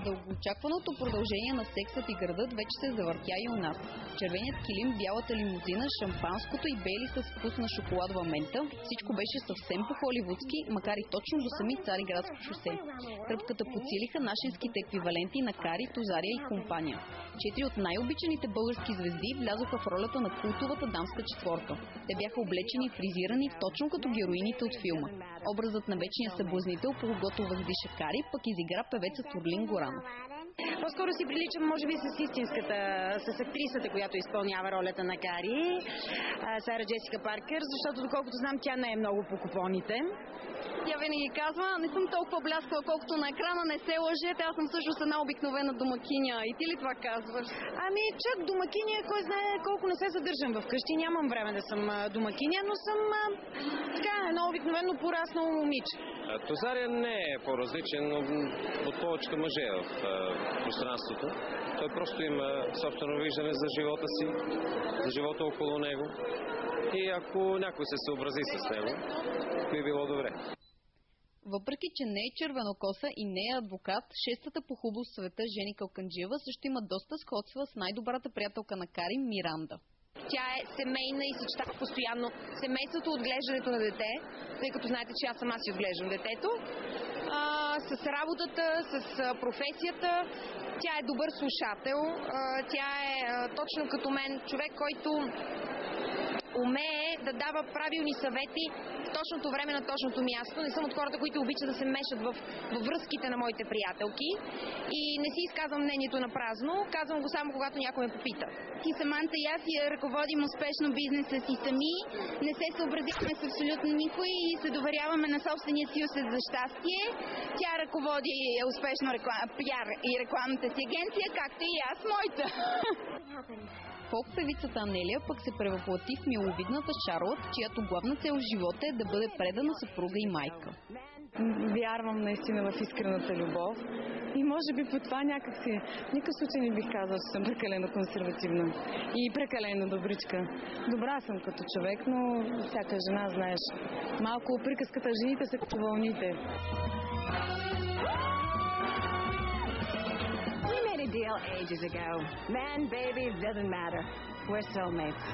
Дългоочакваното продължение на Сексът и градът вече се завъртя и у нас. Червеният килим, бялата лимузина, шампанското и бейли с вкус на шоколадова мента – всичко беше съвсем по-холивудски, макар и точно до сами Цариградско шосе. Тръпката подсилиха нашинските еквиваленти на Кари, Тозария и компания. 4 от най-обичаните български звезди влязоха в ролята на култовата дамска четворка. Те бяха облечени и фризирани точно като героините от филма. Образът на вечния съблазнител, по когото въздиша Кари, пък изигра певецът Орлин Горанов. По-скоро си приличам, може би, с истинската, с актрисата, която изпълнява ролята на Кари, Сара Джесика Паркър, защото, доколкото знам, тя не е много по купоните. Тя винаги казва, не съм толкова бляскала, колкото на екрана, не се лъжете, аз съм всъщност една обикновена домакиня. И ти ли това казваш? Ами, чак домакиня, кой знае колко не се задържам вкъщи, нямам време да съм домакиня, но съм така, едно обикновено пораснало момиче. Тозария не е по-различен от повечето мъже в пространството. Той просто има собствено виждане за живота си, за живота около него. И ако някой се съобрази с него, би било добре. Въпреки че не е червенокоса и не е адвокат, шестата по хубост в света Жени Калканджиева също има доста сходства с най-добрата приятелка на Кари Миранда. Тя е семейна и съчетава постоянно семейството, отглеждането на дете, тъй като знаете, че аз сама си отглеждам детето, с работата, с професията. Тя е добър слушател, тя е точно като мен човек, който умее да дава правилни съвети в точното време на точното място. Не съм от хората, които обичат да се мешат във връзките на моите приятелки и не си изказвам мнението на празно, казвам го само когато някой ме попита. Ти Саманта и аз я ръководим успешно бизнеса си сами, не се съобразихме с абсолютно никой и се доверяваме на собствения си усет за щастие. Тя ръководи успешно пиар и рекламната си агенция, както и аз моята. Фолк-певицата Анелия пък се превъплати в миловидната Шарлот, чиято главна цел в живота е да бъде предана съпруга и майка. Вярвам наистина в искрената любов и може би по това някакси в никакъв случай не бих казала, че съм прекалено консервативна и прекалено добричка. Добра съм като човек, но всяка жена, знаеш, малко приказката жените са като вълните. A deal ages ago. Man, baby, doesn't matter. We're soulmates.